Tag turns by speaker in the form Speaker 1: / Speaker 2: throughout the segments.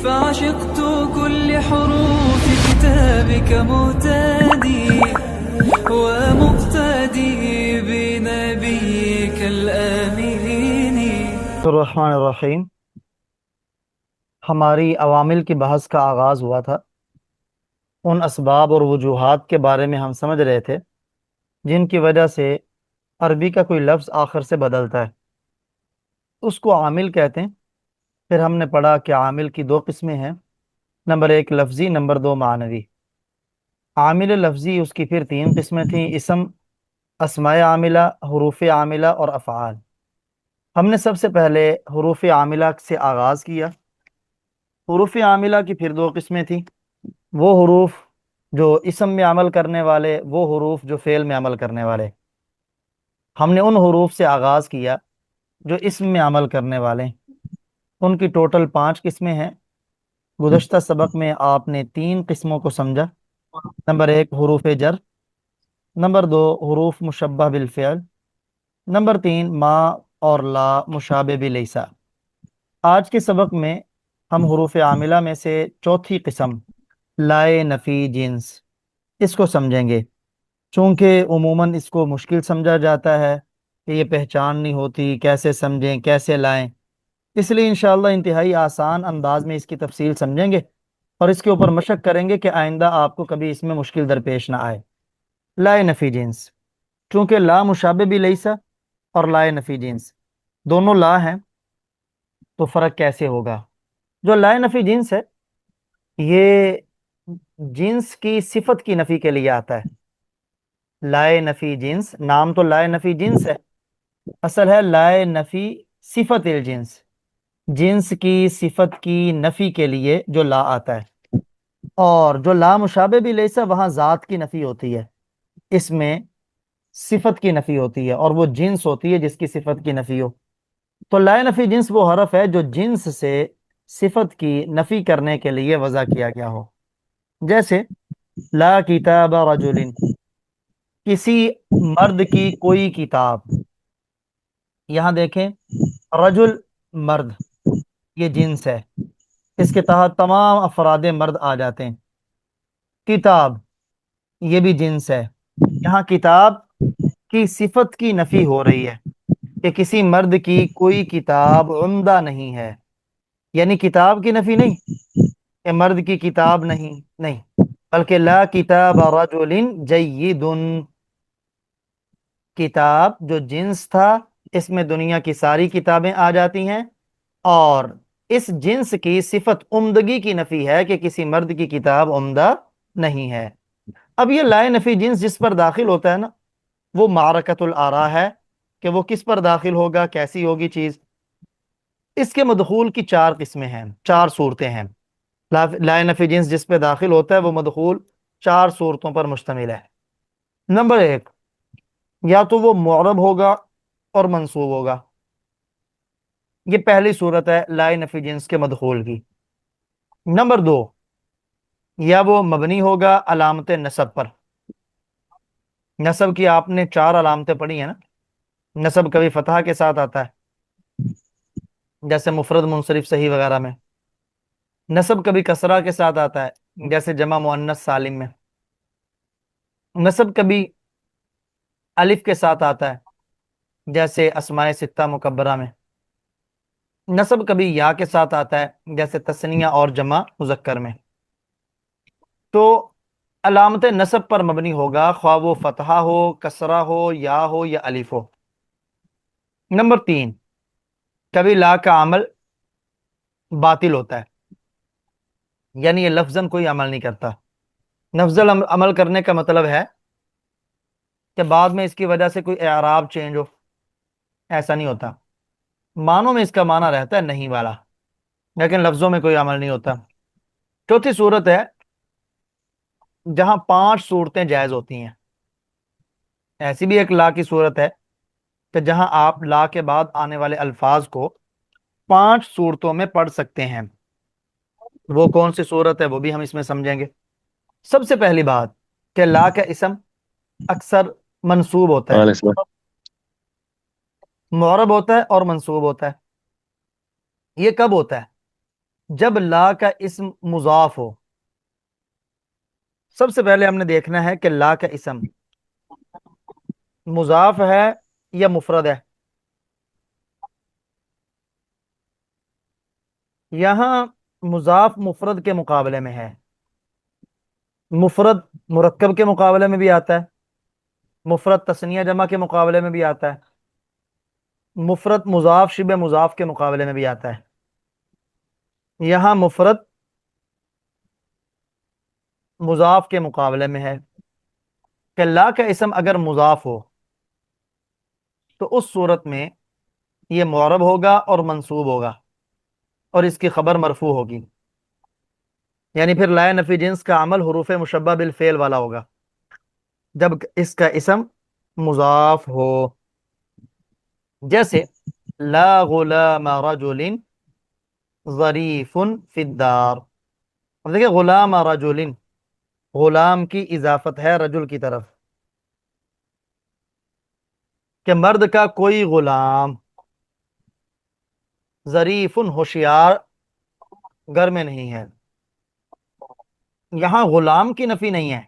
Speaker 1: فعشقت كل حروف كتابك مهتدي ومقتدي بنبيك الآمين.
Speaker 2: الرحمن الرحیم. ہماری عوامل کی بحث کا آغاز ہوا تھا. ان اسباب اور وجوہات کے بارے میں ہم سمجھ رہے تھے جن کی وجہ سے عربی کا کوئی لفظ آخر سے بدلتا ہے، اس کو عامل کہتے ہیں. پھر ہم نے پڑھا کہ عامل کی دو قسمیں ہیں، نمبر ایک لفظی، نمبر دو معنوی. عامل لفظی اس کی پھر تین قسمیں تھیں: اسم، اسماء عاملہ، حروف عاملہ اور افعال. ہم نے سب سے پہلے حروف عاملہ سے آغاز کیا. حروف عاملہ کی پھر دو قسمیں تھیں: وہ حروف جو اسم میں عمل کرنے والے، وہ حروف جو فعل میں عمل کرنے والے. ہم نے ان حروف سے آغاز کیا جو اسم میں عمل کرنے والے. ان کی ٹوٹل 5 قسمیں ہیں. گزشتہ سبق میں آپ نے 3 قسموں کو سمجھا. نمبر ایک حروف جر، نمبر دو حروف مشبہ بالفعل، نمبر تین ما اور لا مشابہ بلیسا. آج کے سبق میں ہم حروف عاملہ میں سے چوتھی قسم لائے نفی جنس، اس کو سمجھیں گے. چونکہ عموماً اس کو مشکل سمجھا جاتا ہے کہ یہ پہچان نہیں ہوتی، کیسے سمجھیں، کیسے لائیں. اس لیے انشاءاللہ انتہائی آسان انداز میں اس کی تفصیل سمجھیں گے اور اس کے اوپر مشق کریں گے کہ آئندہ آپ کو کبھی اس میں مشکل درپیش نہ آئے. لائے نفی جنس، چونکہ لا مشابہ بھی لیسا اور لائے نفی جنس دونوں لا ہیں، تو فرق کیسے ہوگا؟ جو لائے نفی جنس ہے یہ جنس کی صفت کی نفی کے لیے آتا ہے. لائے نفی جنس، نام تو لائے نفی جنس ہے، اصل ہے لائے نفی صفت الجنس، جنس کی صفت کی نفی کے لیے جو لا آتا ہے. اور جو لا مشابہ بھی لیسا وہاں ذات کی نفی ہوتی ہے، اس میں صفت کی نفی ہوتی ہے اور وہ جنس ہوتی ہے جس کی صفت کی نفی ہو. تو لائے نفی جنس وہ حرف ہے جو جنس سے صفت کی نفی کرنے کے لیے وضع کیا گیا ہو. جیسے لا کتاب رجل، کسی مرد کی کوئی کتاب. یہاں دیکھیں رجل مرد، یہ جنس ہے، اس کے تحت تمام افراد مرد آ جاتے ہیں. کتاب یہ بھی جنس ہے، یہاں کتاب کی صفت کی نفی ہو رہی ہے کہ کسی مرد کی کوئی کتاب عمدہ نہیں ہے. یعنی کتاب کی نفی نہیں کہ مرد کی کتاب نہیں، بلکہ لا کتاب رجل جید، کتاب جو جنس تھا اس میں دنیا کی ساری کتابیں آ جاتی ہیں، اور اس جنس کی صفت عمدگی کی نفی ہے کہ کسی مرد کی کتاب عمدہ نہیں ہے. اب یہ لائے نفی جنس جس پر داخل ہوتا ہے نا، وہ معرکۃ الآراء ہے کہ وہ کس پر داخل ہوگا، کیسی ہوگی چیز. اس کے مدخول کی 4 قسمیں ہیں، 4 صورتیں ہیں. لائے نفی جنس جس پہ داخل ہوتا ہے وہ مدخول 4 صورتوں پر مشتمل ہے. نمبر ایک، یا تو وہ معرب ہوگا اور منصوب ہوگا، یہ پہلی صورت ہے لائے نفی جنس کے مدخول کی. نمبر دو، یا وہ مبنی ہوگا علامت نصب پر. نصب کی آپ نے 4 علامتیں پڑھی ہیں نا. نصب کبھی فتحہ کے ساتھ آتا ہے جیسے مفرد منصرف صحیح وغیرہ میں. نصب کبھی کسرہ کے ساتھ آتا ہے جیسے جمع مؤنث سالم میں. نصب کبھی الف کے ساتھ آتا ہے جیسے اسماء ستہ مکبرہ میں. نصب کبھی یا کے ساتھ آتا ہے جیسے تثنیہ اور جمع مذکر میں. تو علامت نصب پر مبنی ہوگا، خواہ وہ فتحہ ہو، کسرہ ہو، یا ہو یا الف ہو. نمبر 3، کبھی لا کا عمل باطل ہوتا ہے، یعنی یہ لفظاً کوئی عمل نہیں کرتا. لفظاً عمل کرنے کا مطلب ہے کہ بعد میں اس کی وجہ سے کوئی اعراب چینج ہو، ایسا نہیں ہوتا. معنوں میں اس کا معنی رہتا ہے نہیں والا، لیکن لفظوں میں کوئی عمل نہیں ہوتا. چوتھی صورت ہے جہاں 5 صورتیں جائز ہوتی ہیں. ایسی بھی ایک لا کی صورت ہے کہ جہاں آپ لا کے بعد آنے والے الفاظ کو 5 صورتوں میں پڑھ سکتے ہیں. وہ کون سی صورت ہے وہ بھی ہم اس میں سمجھیں گے. سب سے پہلی بات کہ لا کا اسم اکثر منصوب ہوتا ہے، معرب ہوتا ہے اور منصوب ہوتا ہے. یہ کب ہوتا ہے؟ جب لا کا اسم مضاف ہو، سب سے پہلے ہم نے دیکھنا ہے کہ لا کا اسم مضاف ہے یا مفرد ہے۔ یہاں مضاف مفرد کے مقابلے میں ہے، مفرد مرکب کے مقابلے میں بھی آتا ہے، مفرد تثنیہ جمع کے مقابلے میں بھی آتا ہے، مفرد مضاف شبہ مضاف کے مقابلے میں بھی آتا ہے۔ یہاں مفرد مضاف کے مقابلے میں ہے کہ لا کا اسم اگر مضاف ہو تو اس صورت میں یہ معرب ہوگا اور منصوب ہوگا اور اس کی خبر مرفوع ہوگی، یعنی پھر لا نفی جنس کا عمل حروف مشبہ بالفعل والا ہوگا جب اس کا اسم مضاف ہو۔ جیسے لا غلام رجل ظریف فی الدار، اب دیکھیں غلام رجل، غلام کی اضافت ہے رجل کی طرف، کہ مرد کا کوئی غلام، ظریف ہوشیار گھر میں نہیں ہے۔ یہاں غلام کی نفی نہیں ہے،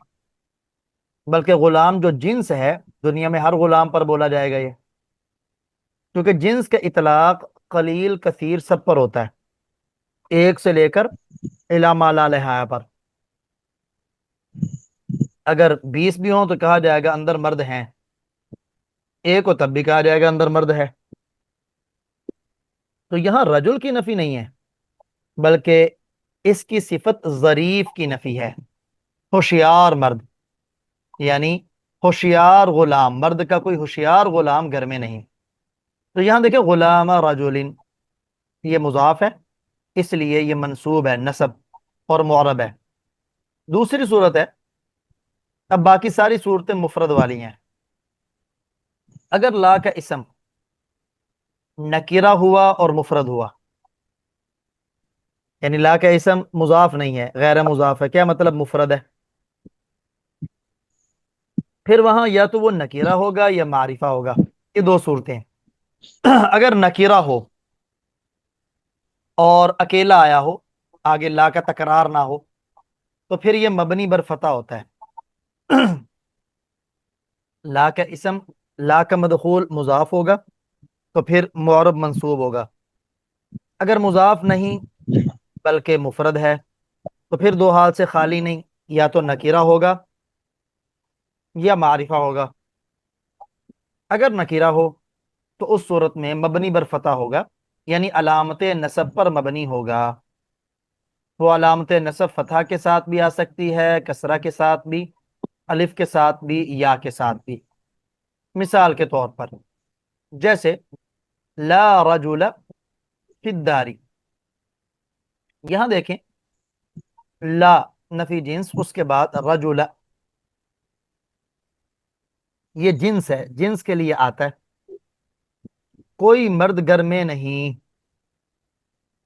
Speaker 2: بلکہ غلام جو جنس ہے، دنیا میں ہر غلام پر بولا جائے گا یہ، کیونکہ جنس کا اطلاق قلیل کثیر سب پر ہوتا ہے، ایک سے لے کر الی ما لا نہایہ پر۔ اگر 20 بھی ہوں تو کہا جائے گا اندر مرد ہیں، ایک ہو تب بھی کہا جائے گا اندر مرد ہے۔ تو یہاں رجل کی نفی نہیں ہے، بلکہ اس کی صفت ظریف کی نفی ہے، ہوشیار مرد، یعنی ہوشیار غلام، مرد کا کوئی ہوشیار غلام گھر میں نہیں۔ تو یہاں دیکھیں غلام رجل، یہ مضاف ہے اس لیے یہ منصوب ہے، نصب اور معرب ہے۔ دوسری صورت ہے، اب باقی ساری صورتیں مفرد والی ہیں، اگر لا کا اسم نکرہ ہوا اور مفرد ہوا، یعنی لا کا اسم مضاف نہیں ہے، غیر مضاف ہے، کیا مطلب مفرد ہے، پھر وہاں یا تو وہ نکرہ ہوگا یا معرفہ ہوگا، یہ دو صورتیں ہیں۔ اگر نکرہ ہو اور اکیلا آیا ہو، آگے لا کا تکرار نہ ہو، تو پھر یہ مبنی بر فتح ہوتا ہے۔ لا کا اسم، لا کا مدخول مضاف ہوگا تو پھر معرب منصوب ہوگا، اگر مضاف نہیں بلکہ مفرد ہے تو پھر دو حال سے خالی نہیں، یا تو نکرہ ہوگا یا معرفہ ہوگا۔ اگر نکرہ ہو تو اس صورت میں مبنی بر فتح ہوگا، یعنی علامت نصب پر مبنی ہوگا۔ وہ علامت نصب فتح کے ساتھ بھی آ سکتی ہے، کسرہ کے ساتھ بھی، الف کے ساتھ بھی، یا کے ساتھ بھی۔ مثال کے طور پر جیسے لا رجل فی الدار، یہاں دیکھیں لا نفی جنس، اس کے بعد رجل، یہ جنس ہے، جنس کے لیے آتا ہے، کوئی مرد گھر میں نہیں،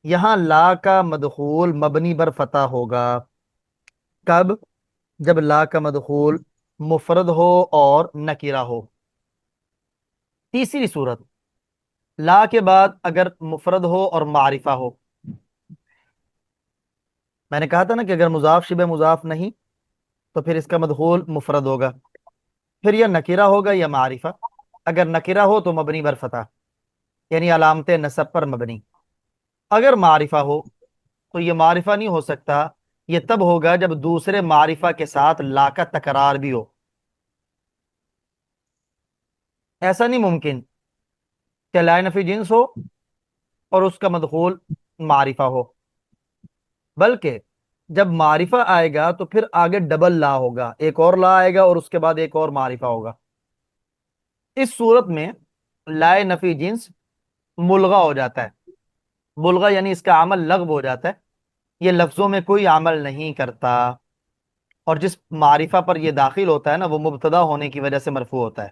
Speaker 2: یہاں لا کا مدخول مبنی بر فتح ہوگا، کب؟ جب لا کا مدخول مفرد ہو اور نکرہ ہو۔ تیسری صورت، لا کے بعد اگر مفرد ہو اور معرفہ ہو، میں نے کہا تھا نا کہ اگر مضاف شبہ مضاف نہیں تو پھر اس کا مدخول مفرد ہوگا، پھر یا نکرہ ہوگا یا معرفہ، اگر نکرہ ہو تو مبنی بر فتح، یعنی علامت نصب پر مبنی، اگر معرفہ ہو تو یہ معرفہ نہیں ہو سکتا، یہ تب ہوگا جب دوسرے معرفہ کے ساتھ لا کا تکرار بھی ہو، ایسا نہیں ممکن کہ لا نفی جنس ہو اور اس کا مدخول معرفہ ہو، بلکہ جب معرفہ آئے گا تو پھر آگے ڈبل لا ہوگا، ایک اور لا آئے گا اور اس کے بعد ایک اور معرفہ ہوگا۔ اس صورت میں لا نفی جنس ملغا ہو جاتا ہے، ملغا یعنی اس کا عمل لغو ہو جاتا ہے، یہ لفظوں میں کوئی عمل نہیں کرتا، اور جس معرفہ پر یہ داخل ہوتا ہے نا وہ مبتدا ہونے کی وجہ سے مرفوع ہوتا ہے۔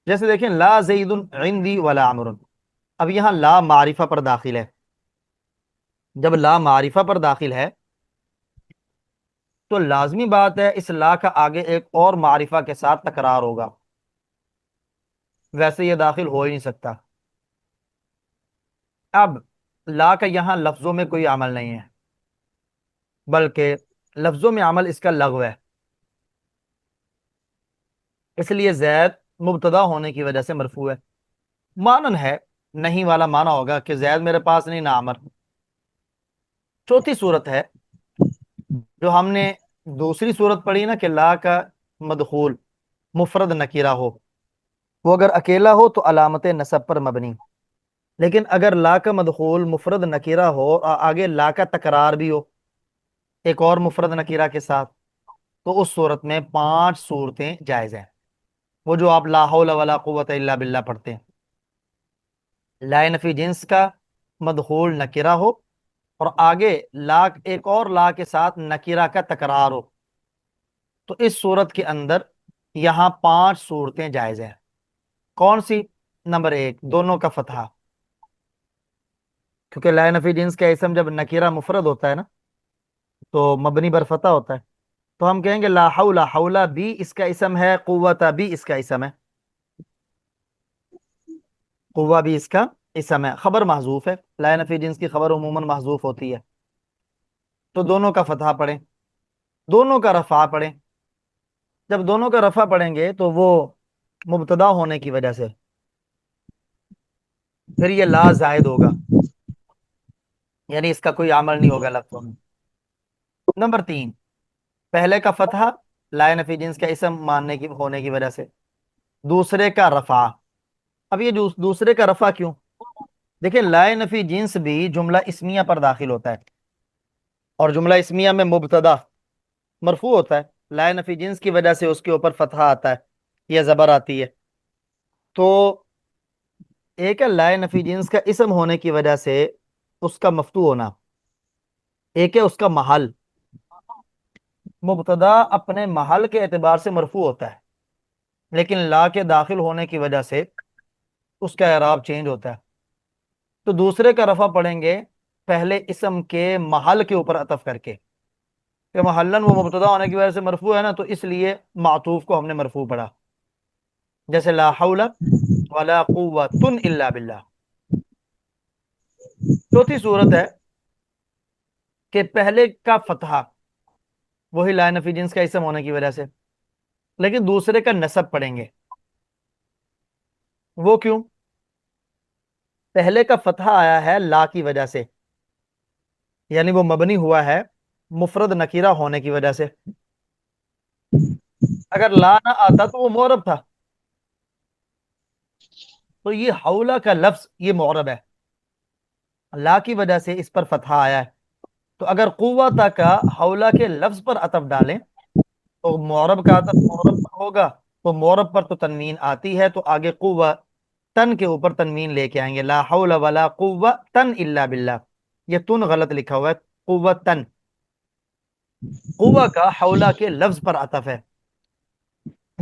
Speaker 2: جیسے دیکھیں لا زید عندی ولا عمر، اب یہاں لا معرفہ پر داخل ہے، جب لا معرفہ پر داخل ہے تو لازمی بات ہے اس لا کا آگے ایک اور معرفہ کے ساتھ تکرار ہوگا، ویسے یہ داخل ہو ہی نہیں سکتا۔ اب لا کا یہاں لفظوں میں کوئی عمل نہیں ہے، بلکہ لفظوں میں عمل اس کا لغو ہے، اس لیے زید مبتدا ہونے کی وجہ سے مرفوع ہے۔ مانن ہے، نہیں والا مانا ہوگا کہ زید میرے پاس نہیں، نہ عمر۔ چوتھی صورت ہے جو ہم نے دوسری صورت پڑھی نا، کہ لا کا مدخول مفرد نکیرہ ہو، وہ اگر اکیلا ہو تو علامت نصب پر مبنی، لیکن اگر لا کا مدخول مفرد نکیرہ ہو اور آگے لا کا تکرار بھی ہو ایک اور مفرد نکیرہ کے ساتھ، تو اس صورت میں 5 صورتیں جائز ہیں، وہ جو آپ لا حول ولا قوت الا باللہ پڑھتے ہیں۔ لا نفی جنس کا مدخول نکیرہ ہو اور آگے لا ایک اور لا کے ساتھ نکیرہ کا تکرار ہو، تو اس صورت کے اندر یہاں 5 صورتیں جائز ہیں۔ کون سی؟ نمبر 1، دونوں کا فتحہ، کیونکہ لا نفی جنس کا اسم جب نکیرہ مفرد ہوتا ہے نا تو مبنی بر فتح ہوتا ہے، تو ہم کہیں گے لا حول، حولہ بھی اس کا اسم ہے، قوت بھی اس کا اسم ہے، قوہ بھی اس کا اسم ہے، خبر محذوف ہے، لا نفی جنس کی خبر عموماً محذوف ہوتی ہے، تو دونوں کا فتحہ پڑھیں، دونوں کا رفع پڑھیں۔ جب دونوں کا رفع پڑھیں گے تو وہ مبتدا ہونے کی وجہ سے پھر یہ لا زائد ہوگا، یعنی اس کا کوئی عمل نہیں ہوگا لفظوں میں۔ نمبر 3، پہلے کا فتحہ لا نفی جنس کا اسم ماننے کی ہونے کی وجہ سے، دوسرے کا رفع۔ اب یہ دوسرے کا رفع کیوں؟ دیکھیں، لا نفی جنس بھی جملہ اسمیہ پر داخل ہوتا ہے، اور جملہ اسمیہ میں مبتدا مرفوع ہوتا ہے، لا نفی جنس کی وجہ سے اس کے اوپر فتحہ آتا ہے یا زبر آتی ہے۔ تو ایک ہے لا نفی جنس کا اسم ہونے کی وجہ سے اس کا مفتوح ہونا، ایک ہے اس کا محل۔ مبتدا اپنے محل کے اعتبار سے مرفوع ہوتا ہے، لیکن لا کے داخل ہونے کی وجہ سے اس کا اعراب چینج ہوتا ہے، تو دوسرے کا رفع پڑھیں گے پہلے اسم کے محل کے اوپر عطف کر کے، کہ محلن وہ مبتدا ہونے کی وجہ سے مرفوع ہے نا، تو اس لیے معطوف کو ہم نے مرفوع پڑھا، جیسے لا حول ولا قوت الا باللہ۔ چوتھی صورت ہے کہ پہلے کا فتحہ وہی لا نفی جنس کا اسم ہونے کی وجہ سے، لیکن دوسرے کا نصب پڑھیں گے، وہ کیوں؟ پہلے کا فتحہ آیا ہے لا کی وجہ سے، یعنی وہ مبنی ہوا ہے مفرد نکیرہ ہونے کی وجہ سے، اگر لا نہ آتا تو وہ معرب تھا، تو یہ حولہ کا لفظ یہ معرب ہے، لا کی وجہ سے اس پر فتحہ آیا ہے، تو اگر قوت کا حولہ کے لفظ پر عطف ڈالیں تو معرب کا عطف معرب پر ہوگا، تو معرب پر تو تنوین آتی ہے، تو آگے قوت تن کے اوپر تنوین لے کے آئیں گے، لا حول ولا قوت تن الا باللہ، یہ تن غلط لکھا ہوا ہے، قوت تن، قوہ کا حولہ کے لفظ پر عطف ہے،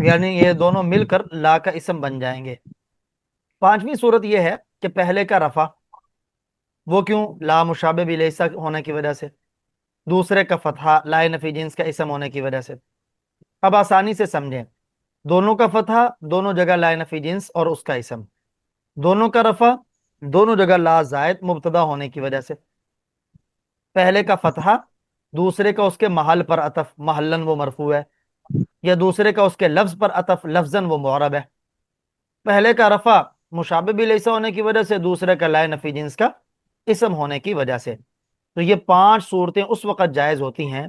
Speaker 2: یعنی یہ دونوں مل کر لا کا اسم بن جائیں گے۔ پانچویں صورت یہ ہے کہ پہلے کا رفع، وہ کیوں؟ لا مشابہ بلیسا ہونے کی وجہ سے، دوسرے کا فتحہ لا نفی جنس کا اسم ہونے کی وجہ سے۔ اب آسانی سے سمجھیں، دونوں کا فتحہ دونوں جگہ لا نفی جنس اور اس کا اسم، دونوں کا رفع دونوں جگہ لا زائد مبتدا ہونے کی وجہ سے، پہلے کا فتحہ دوسرے کا اس کے محل پر عطف محلن وہ مرفوع ہے، یا دوسرے کا اس کے لفظ پر عطف لفظن وہ معرب ہے، پہلے کا رفع مشابہ بلیسا ہونے کی وجہ سے، دوسرے کا لا نفی جنس کا اسم ہونے کی وجہ سے۔ تو یہ 5 صورتیں اس وقت جائز ہوتی ہیں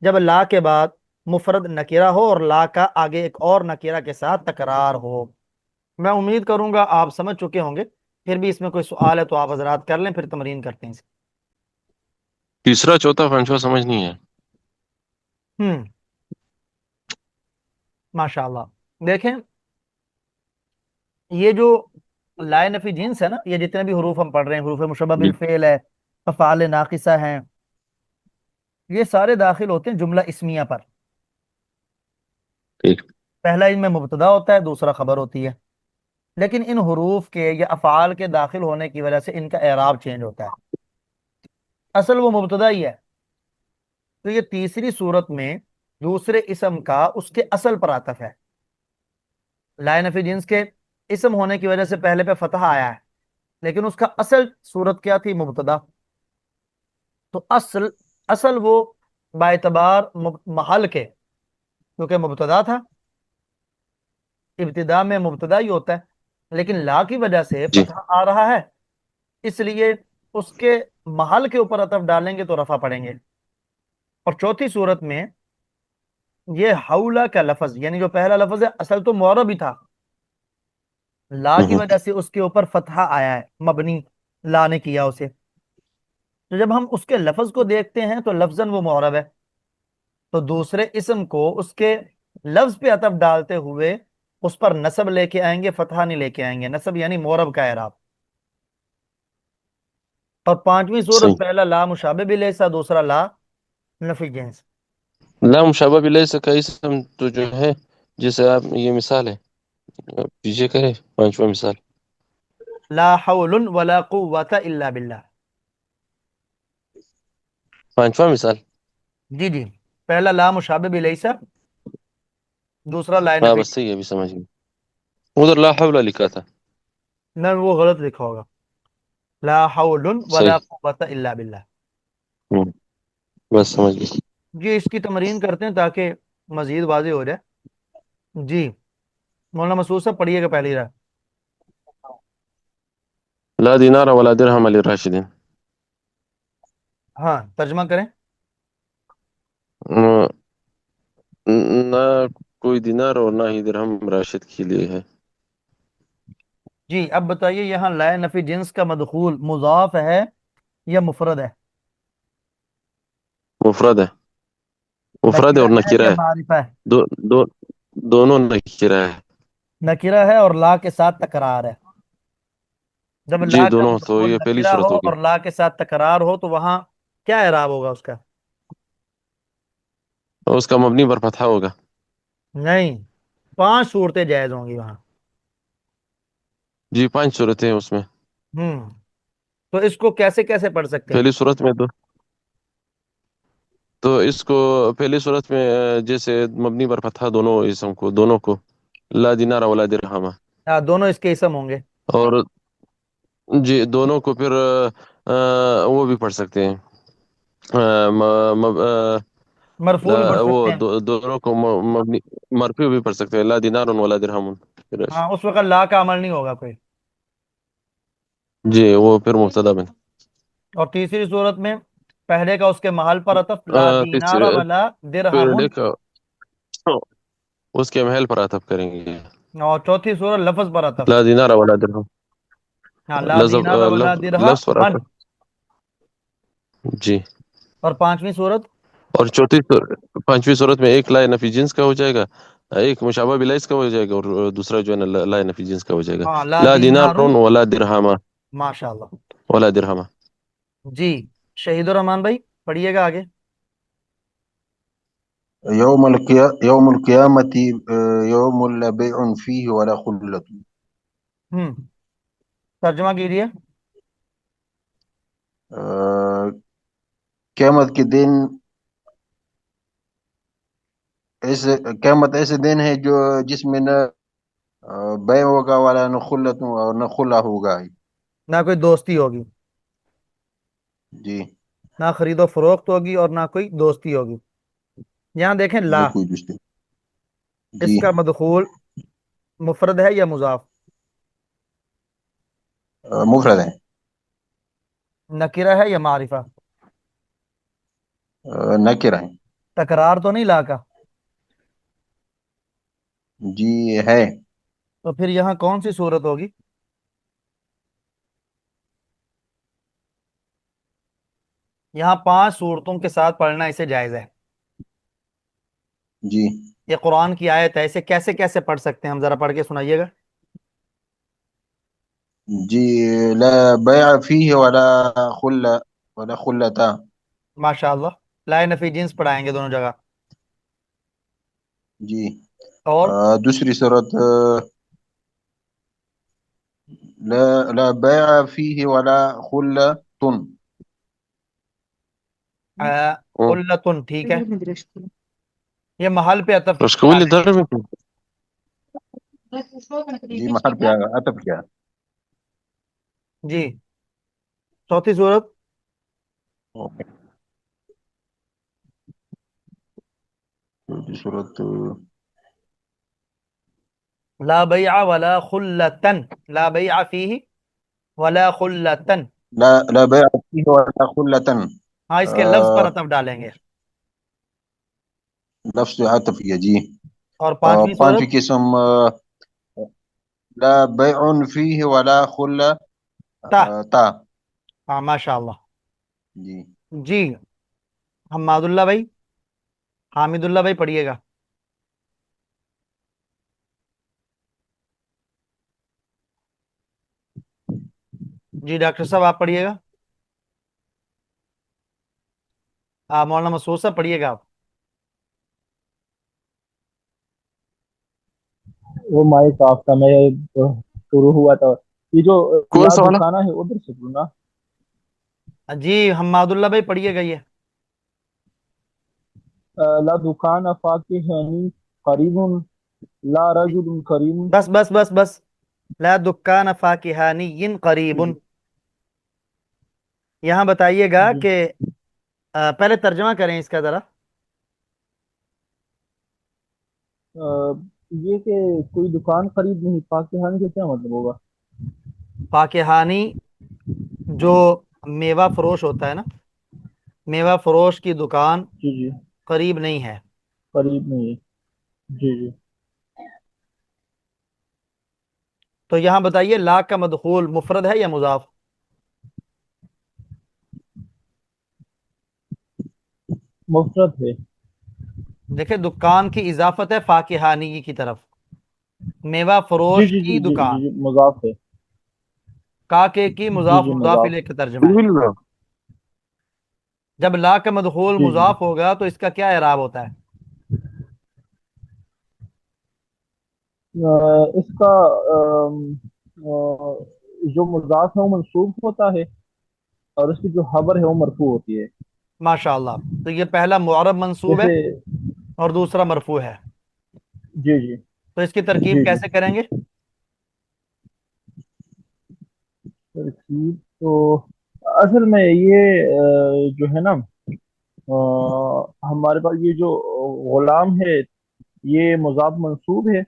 Speaker 2: جب لا کے بعد مفرد نکیرہ ہو اور لا کا آگے ایک اور نکیرہ کے ساتھ تکرار ہو۔ میں امید کروں گا آپ سمجھ چکے ہوں گے، پھر بھی اس میں کوئی سوال ہے تو آپ حضرات کر لیں، پھر تمرین کرتے ہیں
Speaker 3: تیسرا چوتھا پانچواں سمجھ نہیں ہے۔
Speaker 2: ماشاء اللہ، دیکھیں یہ جو لا نفی جنس ہے نا، یہ جتنے بھی حروف ہم پڑھ رہے ہیں، حروف مشبہ
Speaker 3: جی
Speaker 2: بالفعل ہے، افعال ناقصہ ہیں، یہ سارے داخل ہوتے ہیں جملہ اسمیہ پر،
Speaker 3: ٹھیک۔
Speaker 2: پہلا ان میں مبتدا ہوتا ہے، دوسرا خبر ہوتی ہے، لیکن ان حروف کے یا افعال کے داخل ہونے کی وجہ سے ان کا اعراب چینج ہوتا ہے، اصل وہ مبتدا ہی ہے، تو یہ تیسری صورت میں دوسرے اسم کا اس کے اصل پر عطف ہے، لا نفی جنس کے اسم ہونے کی وجہ سے پہلے پہ فتح آیا ہے، لیکن اس کا اصل صورت کیا تھی؟ مبتدا. تو اصل اصل وہ باعتبار محل کے، کیونکہ مبتدا تھا، ابتدا میں مبتدا ہی ہوتا ہے، لیکن لا کی وجہ سے
Speaker 3: جی
Speaker 2: فتح آ رہا ہے، اس لیے اس کے محل کے اوپر عطف ڈالیں گے تو رفع پڑیں گے. اور چوتھی صورت میں یہ حولہ کا لفظ، یعنی جو پہلا لفظ ہے اصل تو معرب ہی تھا، لا کی وجہ سے اس کے اوپر فتحہ آیا ہے، مبنی لا نے کیا اسے. تو جب ہم اس کے لفظ کو دیکھتے ہیں تو لفظاً وہ معرب ہے، تو دوسرے اسم کو اس کے لفظ پہ عطف ڈالتے ہوئے اس پر نصب لے کے آئیں گے، فتحہ نہیں لے کے آئیں گے. نصب یعنی معرب کا اعراب. اور پانچویں صورت،
Speaker 3: صحیح.
Speaker 2: پہلا لا مشابہ بھی لیسا، دوسرا لا نفی جنس.
Speaker 3: لا مشابہ بلیس کا اسم تو جو ہے، جیسے آپ یہ مثال ہے پیچھے کرے پانچواں مثال.
Speaker 2: لا حول ولا قوة الا باللہ.
Speaker 3: پانچواں مثال.
Speaker 2: جی جی، پہلا لا مشابہ بھی لیسا، دوسرا لا
Speaker 3: ہاں
Speaker 2: نفی.
Speaker 3: بس صحیح ہے، ابھی سمجھ گیا. ادھر لا حول لکھا تھا.
Speaker 2: نہ وہ غلط لکھا ہوگا، لا حول ولا
Speaker 3: صحیح.
Speaker 2: قوة الا باللہ.
Speaker 3: ہوں، بس سمجھ گیا.
Speaker 2: جی اس کی تمرین کرتے ہیں تاکہ مزید واضح ہو جائے. جی مولانا مسعود صاحب پڑھیے گا پہلی رات.
Speaker 3: لا دینار ولا درہم للراشدین.
Speaker 2: ہاں ترجمہ کریں.
Speaker 3: نہ کوئی دینار اور نہ ہی درہم راشد کے لیے ہے.
Speaker 2: جی اب بتائیے یہاں لا نفی جنس کا مدخول مضاف ہے یا مفرد ہے؟
Speaker 3: مفرد ہے. مفرد ہے
Speaker 2: نکرہ
Speaker 3: اور
Speaker 2: ہے
Speaker 3: نکرہ
Speaker 2: یا
Speaker 3: ہے.
Speaker 2: معرفہ ہے؟
Speaker 3: دو دو دونوں نکرہ ہے.
Speaker 2: نکرہ ہے اور لا کے ساتھ تکرار ہے. جب
Speaker 3: جی
Speaker 2: لا کا
Speaker 3: دونوں، تو
Speaker 2: مدخول
Speaker 3: یہ پہلی
Speaker 2: نکرہ ہو
Speaker 3: صورت ہوگی.
Speaker 2: اور لا کے ساتھ تکرار ہو تو وہاں کیا اعراب ہوگا اس کا؟
Speaker 3: اور اس کا مبنی پر فتحہ ہوگا.
Speaker 2: نہیں، 5 صورتیں جائز ہوں گی وہاں.
Speaker 3: جی 5 صورتیں ہیں اس میں.
Speaker 2: ہوں تو اس کو کیسے کیسے پڑھ سکتے ہیں؟
Speaker 3: پہلی صورت میں تو اس کو پہلی صورت میں جیسے مبنی پر فتحہ دونوں اسم کو، دونوں کو، لا دینار ولا درہم.
Speaker 2: دونوں اس کے اسم ہوں گے.
Speaker 3: اور جی دونوں کو پھر وہ بھی پڑھ سکتے ہیں،
Speaker 2: مرفوع بھی پڑھ
Speaker 3: وہ
Speaker 2: سکتے ہیں.
Speaker 3: دونوں کو مبنی مرفوع بھی پڑھ سکتے ہیں، لا دینار ولا درہم.
Speaker 2: ہاں اس وقت لا کا عمل نہیں ہوگا کوئی.
Speaker 3: جی وہ پھر مبتدا بن.
Speaker 2: اور تیسری صورت میں پہلے کا اس کے محل پر عطف، لا دینار
Speaker 3: تیسرے
Speaker 2: ولا درہم.
Speaker 3: پہلے کا اس کے محل پر عطف کریں گے.
Speaker 2: اور چوتھی صورت لفظ پر عطف.
Speaker 3: لا دینار ولا درہم.
Speaker 2: ہاں لا دینار ولا
Speaker 3: لفظ پر
Speaker 2: درہم.
Speaker 3: عطف. جی.
Speaker 2: اور پانچویں صورت
Speaker 3: اور پانچویں صورت میں ایک لا نفی جنس کا ہو جائے گا، ایک مشابہ بلیس کا ہو جائے گا، اور دوسرا جو ہے نا لا نفی جنس کا ہو جائے گا.
Speaker 2: ہاں لا
Speaker 3: لا
Speaker 2: دینار.
Speaker 3: دینار ولا درہم.
Speaker 2: ماشاء اللہ.
Speaker 3: ولا درہم.
Speaker 2: جی شہید الرحمان بھائی پڑھیے گا آگے.
Speaker 4: يوم القيامة يوم لا بيع فيه ولا خلة.
Speaker 2: ترجمہ کیجیے.
Speaker 4: قیامت کے دن قیامت ایسے دن ہے جس میں نہ بیع ہوگا والا نہ خلت اور نہ خلا ہوگا.
Speaker 2: نہ کوئی دوستی ہوگی،
Speaker 4: جی
Speaker 2: نہ خرید و فروخت ہوگی، اور نہ کوئی دوستی ہوگی. یہاں دیکھیں
Speaker 4: نہ
Speaker 2: لا،
Speaker 4: کوئی دوسری.
Speaker 2: اس
Speaker 4: جی
Speaker 2: کا مدخول مفرد ہے یا مضاف؟
Speaker 4: مفرد ہے.
Speaker 2: نکرہ ہے یا معرفہ؟
Speaker 4: نکرہ ہے.
Speaker 2: تکرار تو نہیں لا کا؟
Speaker 4: جی ہے.
Speaker 2: تو پھر یہاں کون سی صورت ہوگی؟ یہاں 5 صورتوں کے ساتھ پڑھنا اسے جائز ہے.
Speaker 4: جی
Speaker 2: یہ قرآن کی آیت ہے، اسے کیسے کیسے پڑھ سکتے ہیں؟ ہم ذرا پڑھ کے سنائیے گا.
Speaker 4: جی لا بیع فيه ولا خلتا.
Speaker 2: ماشاء اللہ. لا نفی جنس پڑھائیں گے دونوں جگہ.
Speaker 4: جی
Speaker 2: اور
Speaker 4: دوسری صورت لا بیع فيه ولا خلة.
Speaker 2: قلتن، ٹھیک ہے، یہ محل پہ عطف
Speaker 3: رشکولی
Speaker 2: ڈالیں گے.
Speaker 3: در میں
Speaker 4: جی محل پہ عطف کیا.
Speaker 2: جی چوتھی صورت
Speaker 4: اوکے دوسری صورت
Speaker 2: لا بیع ولا خلتن، لا بیع فیہ ولا خلتن.
Speaker 4: لا بيع فيه ولا خلة
Speaker 2: ہاں اس کے لفظ پر عطف ڈالیں گے.
Speaker 4: لفظ عطف ہے جی
Speaker 2: اور پانچویں
Speaker 4: پانچویں
Speaker 2: صورت
Speaker 4: قسم لا بيع فيه ولا خلة
Speaker 2: تا.
Speaker 4: تا
Speaker 2: ہاں ماشاء اللہ.
Speaker 4: جی
Speaker 2: جی حماد اللہ بھائی، حامد اللہ بھائی پڑھیے گا. جی ڈاکٹر صاحب آپ پڑھیے گا. مولانا مسعود صاحب پڑھیے گا آپ.
Speaker 5: وہ مائک آپ کا میں شروع ہوا تھا. یہ جو
Speaker 3: کون
Speaker 5: لا
Speaker 3: سا والا؟
Speaker 5: دکانہ ہے ادھر سے بولنا.
Speaker 2: جی حماد اللہ بھائی پڑھیے گا یہ.
Speaker 5: لا دکان فاکہنی قریب لا رجل کریم.
Speaker 2: بس بس بس بس. لا دکان فاکہانی قریب. یہاں بتائیے گا
Speaker 5: جی
Speaker 2: کہ پہلے ترجمہ کریں اس کا ذرا.
Speaker 5: یہ کہ کوئی دکان قریب نہیں، فاکہانی کا کیا مطلب ہوگا؟
Speaker 2: فاکہانی جو میوہ فروش ہوتا ہے نا، میوہ فروش کی دکان
Speaker 5: جی جی
Speaker 2: قریب نہیں ہے.
Speaker 5: قریب نہیں ہے. جی جی
Speaker 2: تو یہاں بتائیے لا کا مدخول مفرد ہے یا مضاف؟
Speaker 5: مفرد ہے.
Speaker 2: دیکھیں دکان کی اضافت ہے فاکہانی کی طرف، میوہ
Speaker 5: جی
Speaker 2: فروش
Speaker 5: جی
Speaker 2: کی
Speaker 5: جی جی
Speaker 2: دکان.
Speaker 5: جی جی مضاف ہے.
Speaker 2: کاکے کی
Speaker 5: جی
Speaker 2: مضاف
Speaker 5: جی
Speaker 2: مضاف
Speaker 5: مضاف.
Speaker 2: الیہ کا ترجمہ ہے. جب لا کا مدخول
Speaker 5: جی جی
Speaker 2: مضاف ہوگا تو اس کا کیا اعراب ہوتا ہے؟
Speaker 5: اس کا جو مضاف ہے وہ منصوب ہوتا ہے اور اس کی جو خبر ہے وہ مرفوع ہوتی ہے.
Speaker 2: ماشاء اللہ. تو یہ پہلا معرب منصوب ہے
Speaker 5: جیسے
Speaker 2: اور دوسرا مرفوع ہے.
Speaker 5: جی جی
Speaker 2: تو اس کی ترکیب
Speaker 5: جی جی
Speaker 2: کیسے کریں گے؟
Speaker 5: ترکیب تو اصل میں یہ جو ہے نا ہمارے پاس یہ جو غلام ہے یہ مضاف منصوب ہے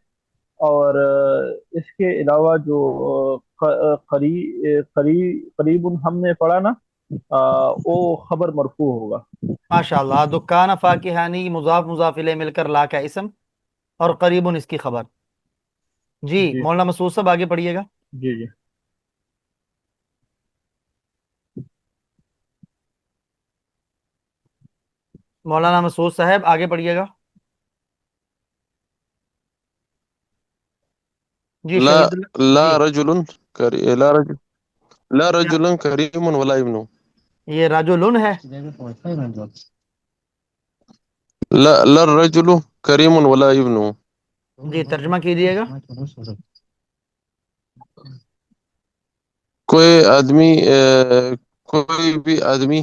Speaker 5: اور اس کے علاوہ جو قریب ہم نے پڑھا نا وہ خبر مرفوع ہوگا.
Speaker 2: ماشاء اللہ. دکان فاکہانی مضاف مضاف الیہ مل کر لا کا اسم اور قریب اس کی خبر. جی
Speaker 5: جی
Speaker 2: مولانا مسعود صاحب آگے پڑھیے گا.
Speaker 5: جی جی
Speaker 2: مولانا مسعود صاحب آگے پڑھیے گا. جی
Speaker 3: لا
Speaker 2: شہید اللہ.
Speaker 3: لا
Speaker 2: جی
Speaker 3: رجل لا رجل کریم ولا ابن.
Speaker 2: یہ رجل ہے.
Speaker 3: لا الرجل کریم ولا ابن.
Speaker 2: جی ترجمہ کیجیے گا.
Speaker 3: کوئی آدمی کوئی بھی آدمی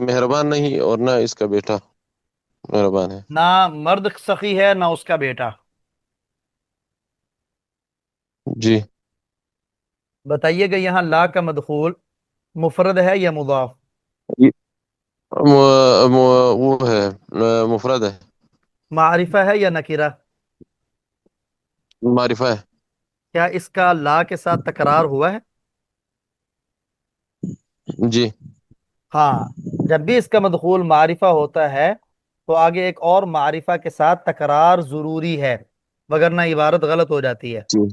Speaker 3: مہربان نہیں اور نہ اس کا بیٹا مہربان ہے.
Speaker 2: نہ مرد سخی ہے نہ اس کا بیٹا.
Speaker 3: جی
Speaker 2: بتائیے گا یہاں لا کا مدخول مفرد ہے یا مضاف؟
Speaker 3: یہ وہ ہے مفرد ہے.
Speaker 2: معرفہ ہے یا نکرہ؟
Speaker 3: معرفہ ہے.
Speaker 2: کیا اس کا لا کے ساتھ تکرار ہوا ہے؟
Speaker 3: جی
Speaker 2: ہاں. جب بھی اس کا مدخول معرفہ ہوتا ہے تو آگے ایک اور معرفہ کے ساتھ تکرار ضروری ہے، وگرنہ عبارت غلط ہو جاتی ہے.
Speaker 3: جی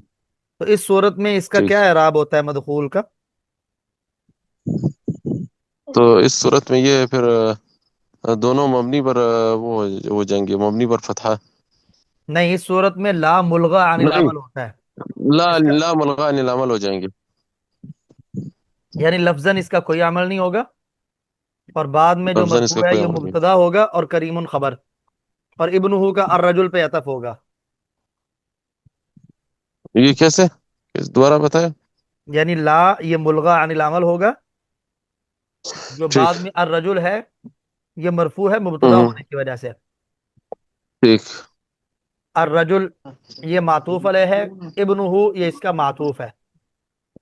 Speaker 2: تو اس صورت میں اس کا
Speaker 3: ٹھیک.
Speaker 2: کیا اعراب ہوتا ہے مدخول کا؟
Speaker 3: تو اس صورت میں یہ پھر دونوں مبنی پر وہ ہو جائیں گے، مبنی پر فتحہ.
Speaker 2: نہیں، اس صورت میں لا ملغا عن
Speaker 3: نہیں،
Speaker 2: العمل ہوتا ہے.
Speaker 3: لا
Speaker 2: اس کا
Speaker 3: لا ملغا عن العمل ہو جائیں گے.
Speaker 2: یعنی لفظاً اس کا کوئی عمل نہیں ہوگا، اور بعد میں جو
Speaker 3: لفظاً اس کا
Speaker 2: مرفوع ہے
Speaker 3: کوئی
Speaker 2: یہ
Speaker 3: عمل نہیں.
Speaker 2: مبتدا ہوگا اور کریم خبر، اور ابنہ کا الرجل پہ عطف ہوگا.
Speaker 3: یہ کیسے؟ دوبارہ بتائیں.
Speaker 2: یعنی لا یہ ملغا عن العمل ہوگا، جو
Speaker 3: ٹھیک.
Speaker 2: بعد میں الرجل ہے یہ مرفوع ہے مبتدا
Speaker 3: ہوں،
Speaker 2: ہونے کی وجہ سے.
Speaker 3: ٹھیک.
Speaker 2: الرجل یہ معطوف علیہ ہے، ابنہ یہ اس کا معطوف ہے.